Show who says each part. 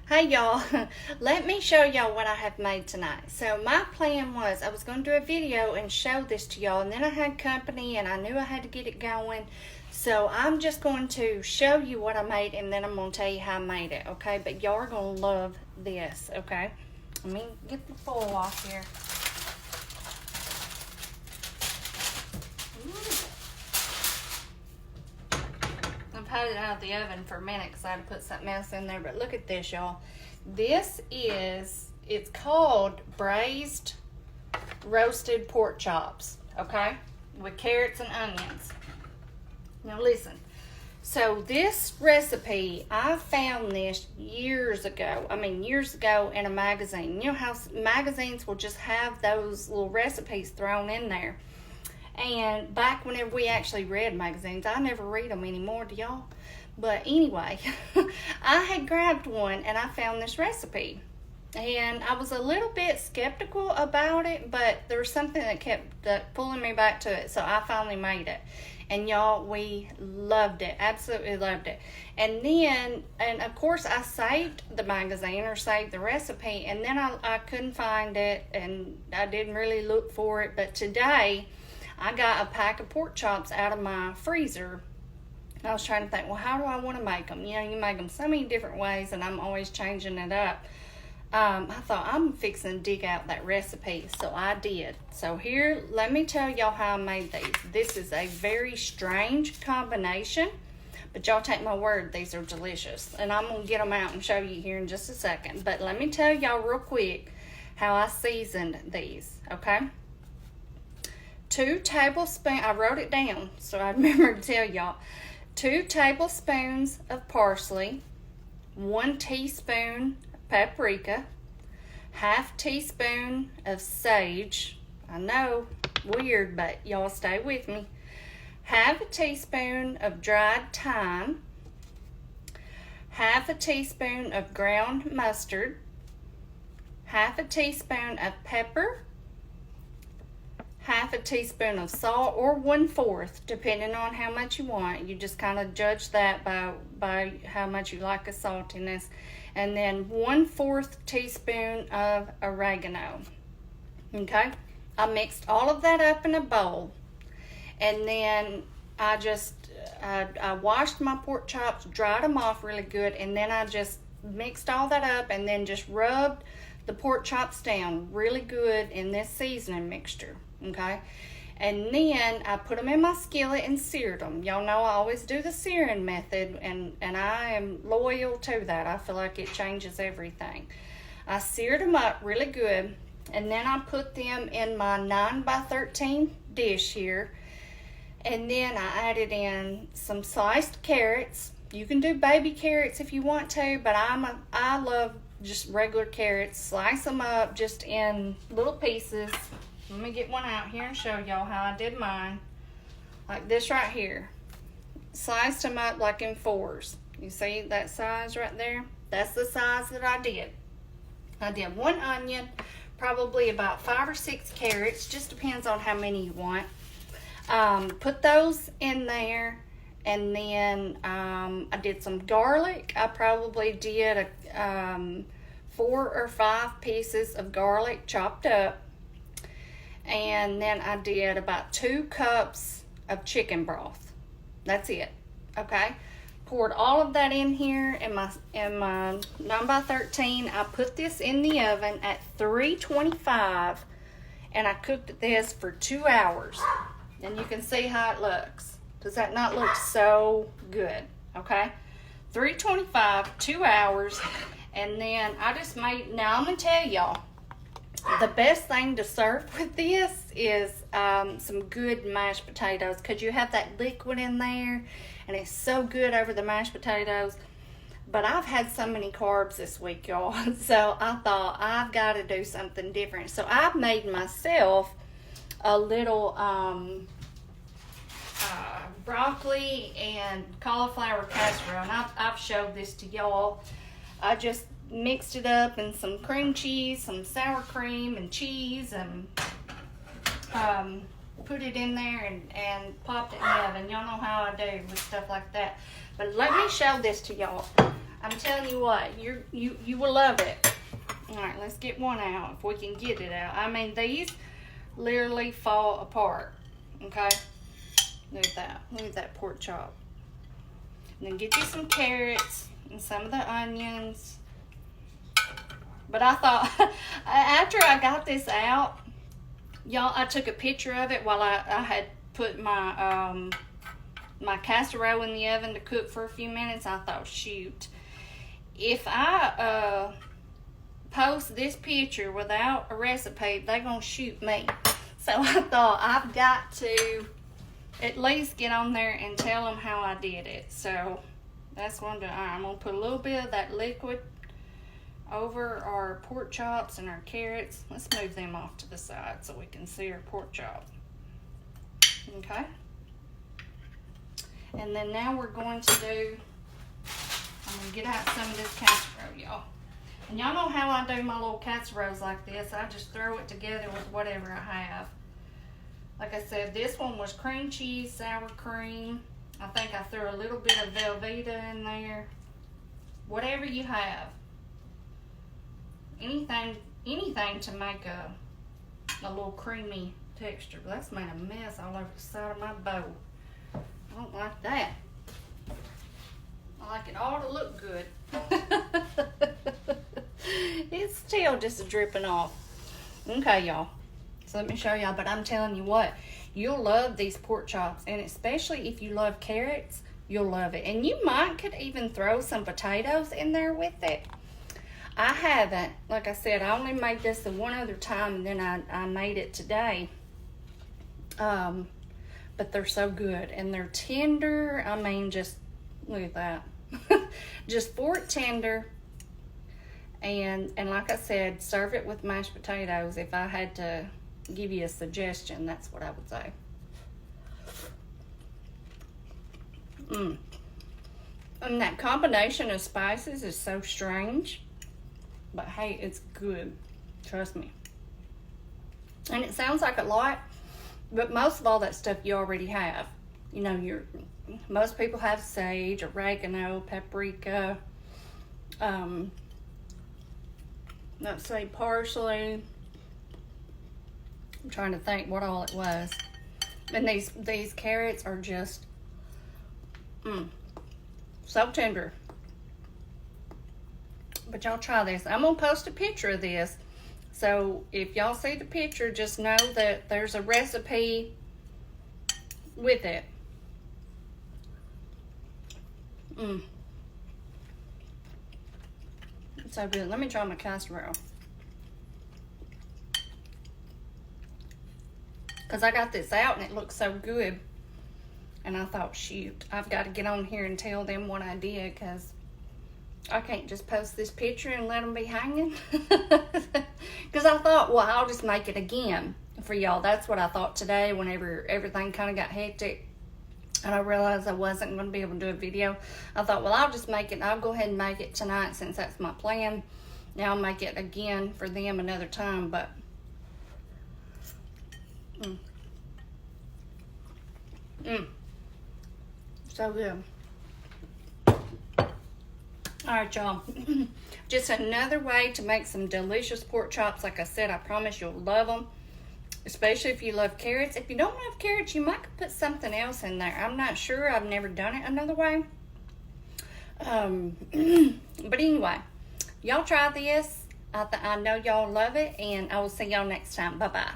Speaker 1: Hey y'all, let me show y'all what I have made tonight. So my plan was I was going to do a video and show this to y'all, and then I had company and I knew I had to get it going. So I'm just going to show you what I made, and then I'm going to tell you how I made it, okay? But y'all are going to love this, okay? Let me get the foil off here. I've had it out of the oven for a minute because I had to put something else in there. But look at this, y'all. This is, it's called braised roasted pork chops, okay? With carrots and onions. Now listen. So this recipe, I found this years ago in a magazine. You know how magazines will just have those little recipes thrown in there. And back whenever we actually read magazines, I never read them anymore, do y'all? But anyway, I had grabbed one and I found this recipe. And I was a little bit skeptical about it, but there was something that kept pulling me back to it. So I finally made it. And y'all, we loved it. Absolutely loved it. And then, and of course, I saved the magazine or saved the recipe. And then I couldn't find it and I didn't really look for it. But today, I got a pack of pork chops out of my freezer. I was trying to think, well, how do I want to make them? You know, you make them so many different ways, and I'm always changing it up. I thought, I'm fixing to dig out that recipe, so I did. So here, let me tell y'all how I made these. This is a very strange combination, but y'all take my word, these are delicious. And I'm going to get them out and show you here in just a second. But let me tell y'all real quick how I seasoned these, okay? 2 tablespoons, I wrote it down so I remember to tell y'all. 2 tablespoons of parsley, 1 teaspoon of paprika, 1/2 teaspoon of sage. I know, weird, but y'all stay with me. 1/2 teaspoon of dried thyme, 1/2 teaspoon of ground mustard, 1/2 teaspoon of pepper, 1/2 teaspoon of salt, or 1/4, depending on how much you want. You just kind of judge that by how much you like the saltiness. And then 1/4 teaspoon of oregano. Okay? I mixed all of that up in a bowl. And then I washed my pork chops, dried them off really good, and then I just mixed all that up and then just rubbed the pork chops down really good in this seasoning mixture. Okay, and then I put them in my skillet and seared them. Y'all know I always do the searing method, and I am loyal to that. I feel like it changes everything. I seared them up really good, and then I put them in my 9x13 dish here, and then I added in some sliced carrots. You can do baby carrots if you want to, but I love just regular carrots. Slice them up just in little pieces. Let me get one out here and show y'all how I did mine. Like this right here. Sliced them up like in 4s. You see that size right there? That's the size that I did. I did 1 onion, probably about 5 or 6 carrots. Just depends on how many you want. Put those in there. And then I did some garlic. I probably did 4 or 5 pieces of garlic chopped up. And then I did about 2 cups of chicken broth. That's it, okay? Poured all of that in here in my 9x13. I put this in the oven at 325, and I cooked this for 2 hours. And you can see how it looks. Does that not look so good, okay? 325, 2 hours, and then I just made, now I'm gonna tell y'all, the best thing to serve with this is some good mashed potatoes, because you have that liquid in there and it's so good over the mashed potatoes. But I've had so many carbs this week, y'all, so I thought I've got to do something different. So I've made myself a little broccoli and cauliflower casserole, and I've showed this to y'all. I just mixed it up in some cream cheese, some sour cream and cheese, and put it in there and popped it in the oven. Y'all know how I do with stuff like that. But let me show this to y'all. I'm telling you what, you will love it. All right, let's get one out if we can get it out. I mean, these literally fall apart. Okay, look at that. Look at that pork chop. And then get you some carrots and some of the onions. But I thought, after I got this out, y'all, I took a picture of it while I had put my my casserole in the oven to cook for a few minutes. I thought, shoot, if I post this picture without a recipe, they're gonna shoot me. So I thought I've got to at least get on there and tell them how I did it. So that's what I'm doing. I'm gonna put a little bit of that liquid over our pork chops and our carrots. Let's move them off to the side so we can see our pork chop. Okay. And then now we're going to do, I'm going to get out some of this casserole, y'all. And y'all know how I do my little casseroles like this. I just throw it together with whatever I have. Like I said, this one was cream cheese, sour cream. I think I threw a little bit of Velveeta in there. Whatever you have. Anything to make a little creamy texture. But that's made a mess all over the side of my bowl. I don't like that. I like it all to look good. It's still just dripping off. Okay, y'all. So let me show y'all. But I'm telling you what, you'll love these pork chops. And especially if you love carrots, you'll love it. And you might could even throw some potatoes in there with it. I haven't. Like I said, I only made this the one other time, and then I made it today. But they're so good, and they're tender. I mean, just look at that. Just fork tender. And like I said, serve it with mashed potatoes. If I had to give you a suggestion, that's what I would say. And that combination of spices is so strange. But hey, it's good. Trust me. And it sounds like a lot, but most of all that stuff you already have. You know, most people have sage, oregano, paprika, let's say parsley. I'm trying to think what all it was. And these carrots are just so tender. But y'all try this. I'm gonna post a picture of this. So if y'all see the picture, just know that there's a recipe with it. So good. Let me try my casserole. Because I got this out and it looks so good. And I thought, shoot, I've got to get on here and tell them what I did, because I can't just post this picture and let them be hanging. Because I thought, well, I'll just make it again for y'all. That's what I thought today whenever everything kind of got hectic. And I realized I wasn't going to be able to do a video. I thought, well, I'll just make it. I'll go ahead and make it tonight since that's my plan. Now I'll make it again for them another time. But so good. All right, y'all. Just another way to make some delicious pork chops. Like I said, I promise you'll love them, especially if you love carrots. If you don't love carrots, you might put something else in there. I'm not sure. I've never done it another way. But anyway, y'all try this. I know y'all love it, and I will see y'all next time. Bye-bye.